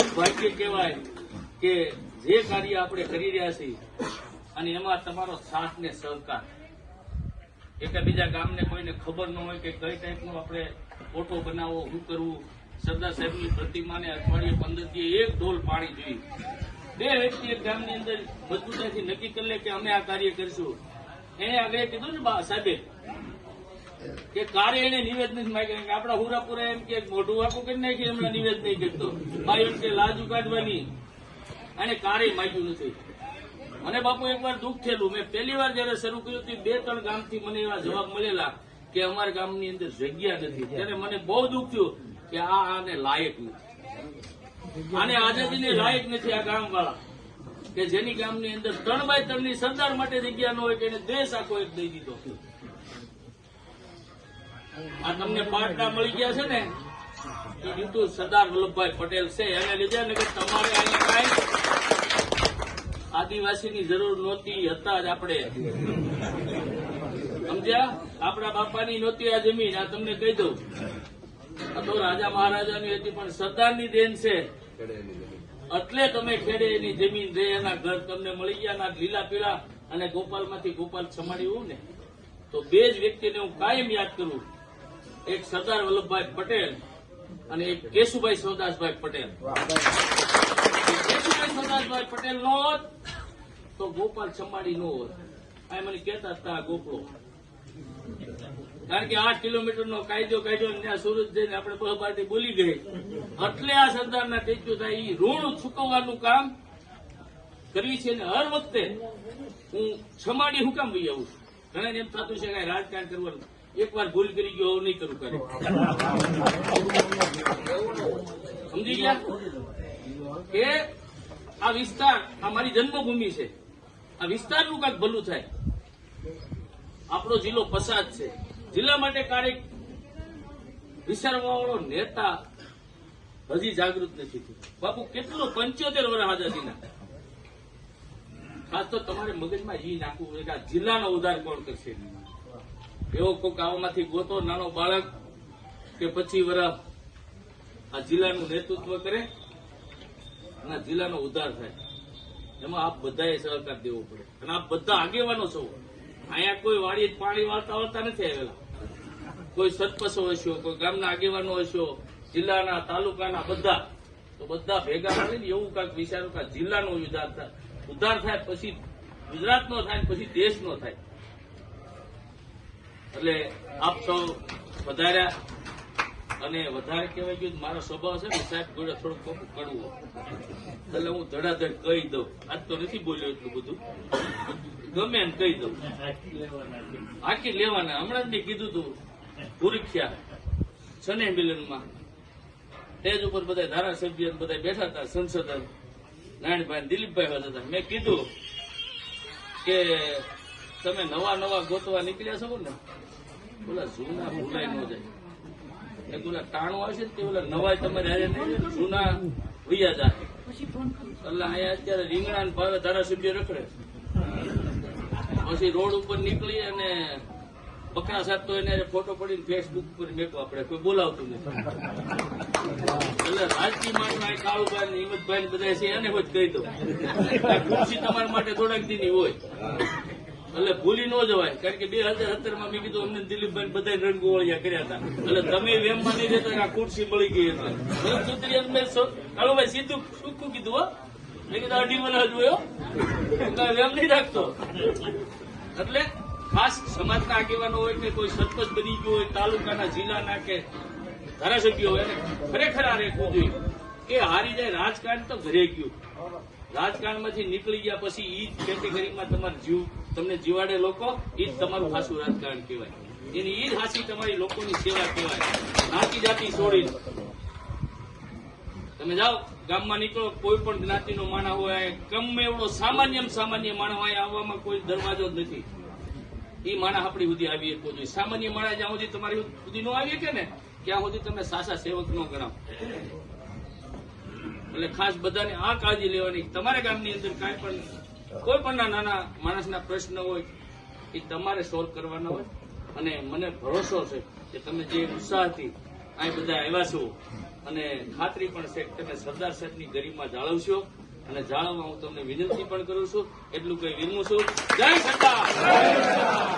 મોટું ભાગ્ય કહેવાય કે જે કાર્ય આપણે કરી રહ્યા છીએ અને એમાં તમારો સાથ ને સહકાર. બીજા ગામને કોઈને ખબર ન હોય કે કઈ ટાઈપનો આપણે ફોટો બનાવવો, શું કરવું. સરદાર સાહેબની પ્રતિમાને અઠવાડિયે 15 દિવસે એક ઢોલ પાણી જોઈએ. બે વ્યક્તિ એક ગામની અંદર મજબૂતાઈથી નક્કી કરી લે કે અમે આ કાર્ય કરીશું. એને આગળ કીધું ને સાહેબે કે કાર્ય એને નિવેદ નથી માંગ્યા કે આપણા હુરાપુરા એમ કે મોઢું વાપું કરી નાખી હમણાં નિવેદ નહીં કરતો. મારી એમ કે લાજુ કાઢવાની અને કાર્ય માંગ્યું નથી. મને બાપુ એકવાર દુઃખ થયેલું. મેં પહેલી વાર જયારે શરૂ કર્યું હતું 2-3 ગામથી મને એવા જવાબ મળેલા કે અમારા ગામની અંદર જગ્યા નથી. ત્યારે મને બહુ દુઃખ થયું કે આને લાયક નથી, આને આઝાદીને લાયક નથી આ ગામ વાળા કે જેની ગામની અંદર 3x3 ની સરદાર માટે જગ્યા ન હોય કે એને દેશ આખો એક દઈ દીધો. આ તમને પાટડા મળી ગયા છે ને એ રીતુ સરદાર વલ્લભભાઈ પટેલ છે એને લીધે ને કે તમારે અહીંયા કઈ આદિવાસીની જરૂર નહોતી, હતા જ આપણે. સમજ્યા? આપણા બાપાની નહોતી આ જમીન. આ તમને કહી દઉં, આ તો રાજા મહારાજાની હતી પણ સરદારની દેન છે. એટલે તમે ખેડે એની જમીન રે, એના ઘર તમને મળી ગયા. ના લીલા પીળા અને ગોપાલમાંથી ગોપાલ છમાડ્યું ને તો બે જ વ્યક્તિને હું કાયમ યાદ કરું, એક સરદાર વલ્લભભાઈ પટેલ અને એક કેશુભાઈ સૌદાસભાઈ પટેલ. કેશુભાઈ સૌદાસભાઈ પટેલ નો હોત તો ગોપાલ છમાડી નો હોત. આ મને કહેતા હતા ગોપળો, કારણ કે 8 કિલોમીટરનો કાયદો કાઢ્યો ને ત્યાં સુરત જઈને આપણે બહબાટી બોલી ગઈ. એટલે આ સરદારના ટેચ્યુ થાય. એ ઋણ ચૂકવવાનું કામ કરવી છે ને હર વખતે હું છમાડી હું કામ ભાઈ આવું. ઘણા એમ થતું છે કે રાજકારણ કરવાનું, એકવાર ભૂલ કરી ગયો નહીં કરું કરે. સમજી ગયા કે આ વિસ્તાર આ મારી જન્મભૂમિ છે. આ વિસ્તારનું કાંઈક ભલું થાય. આપણો જિલ્લો પસાદ છે. જિલ્લા માટે કાર્ય વિચારવાવાળો નેતા હજી જાગૃત નથી થયું. બાપુ કેટલો 75 વર્ષ આઝાદીના. ખાસ તો તમારે મગજમાં ઈ નાખવું કે આ જિલ્લાનો ઉદ્ધાર કોણ કરશે. એવો કોઈક આમાંથી ગોતો નાનો બાળક કે 25 વર્ષ આ જિલ્લાનું નેતૃત્વ કરે અને આ જિલ્લાનો ઉદ્ધાર થાય. એમાં આપ બધાએ સહકાર દેવો પડે. અને આપ બધા આગેવાનો છો. અહીંયા કોઈ વાડી પાણી વાળતા નથી આવેલા. કોઈ સરપંચ હશો, કોઈ ગામના આગેવાનો હશો, જિલ્લાના તાલુકાના બધા, તો બધા ભેગા મળીને એવું કાંઈક વિચારો કે જિલ્લાનો ઉદ્ધાર થાય, પછી ગુજરાતનો થાય, પછી દેશનો થાય. એટલે આપ સૌ વધાર્યા અને વધારે કહેવાય ગયું. મારો સ્વભાવ છે ને સાહેબ જોડે થોડુંક કડવો, એટલે હું ધડાધડ કહી દઉં. આજ તો નથી બોલ્યો એટલું બધું, ગમે એમ કહી દઉં. આખી લેવાના. હમણાં જ મેં કીધું તું ભૂરીખ્યા શને મિલનમાં સ્ટેજ ઉપર બધા ધારાસભ્ય બધા બેઠા હતા, સંસદ નારાયણભાઈ દિલીપભાઈ હતા. મેં કીધું કે તમે નવા ગોતવા નીકળ્યા છો ને, બોલા જૂના ભૂલાઈ ન જાય. એ બોલા ટાણું આવશે ને તે બોલા નવા તમારે હારે નહીં, જૂના વૈયા જાય. એટલે અહીંયા અત્યારે રીંગણા ને ભાવે ધારાસભ્ય રખડે. પછી રોડ ઉપર નીકળી અને પકડા સાધતો એને ફોટો પડીને ફેસબુક પર મેકો. આપણે કોઈ બોલાવતું નથી. એટલે રાજકીય માણસ કાળુભાઈ ને હિંમતભાઈ ને બધા છે એને હોય કહી દો ખુરશી તમારા માટે થોડાક દીની હોય. એટલે ભૂલી ન જવાય. કારણ કે 2017 માં મેં કીધું અમને દિલીપભાઈ બધા રંગોળિયા કર્યા હતા. એટલે તમે વેમમાં નહીં રહેતા કે આ ખુરશી મળી ગઈ. એટલે કાળુભાઈ સીધું શું કીધું હો, મેં કીધું 2.5 વર્ષ જોયો વેમ નહીં રાખતો. એટલે ખાસ સમાજના આગેવાનો હોય કે કોઈ સરપંચ બની ગયો હોય, તાલુકાના જિલ્લાના કે ધારાસભ્યો હોય, એને ખરેખર આ રેખવું જોઈએ કે હારી જાય. રાજકારણ તો ઘરે ગયું. રાજકારણમાંથી નીકળી ગયા પછી ઈ જ કેટેગરીમાં તમારે તમને જીવાડે લોકો, ઈ જ તમારું ખાસું રાજકારણ કહેવાય. એની ઈ જ હાસી તમારી લોકોની સેવા કહેવાય. નાતી જાતિ છોડીને તમે જાઓ, ગામમાં નીકળો, કોઈ પણ જ્ઞાતિનો માણસ હોય, ગમે એવડો સામાન્ય માણસ હોય, આવવામાં કોઈ દરવાજો જ નથી. એ માણસ આપણી સુધી આવી શકવો જોઈએ. સામાન્ય માણસ જ્યાં સુધી તમારી સુધી ન આવી શકે ને ત્યાં સુધી તમે સાચા સેવક ન ગણાવો. એટલે ખાસ બધાને આ કાળજી લેવાની. તમારા ગામની અંદર કાંઈ પણ કોઈ પણ નાના માણસના પ્રશ્ન હોય એ તમારે સોલ્વ કરવાના હોય. અને મને ભરોસો છે કે તમે જે ઉત્સાહથી આ બધા આવ્યા છો અને ખાતરી પણ છે કે તમે સરદાર સાહેબની ગરિમા જાળવશો અને જાળવવા હું તમને વિનંતી પણ કરું છું. એટલું કઈ વિરમું છું. જય સરદાર.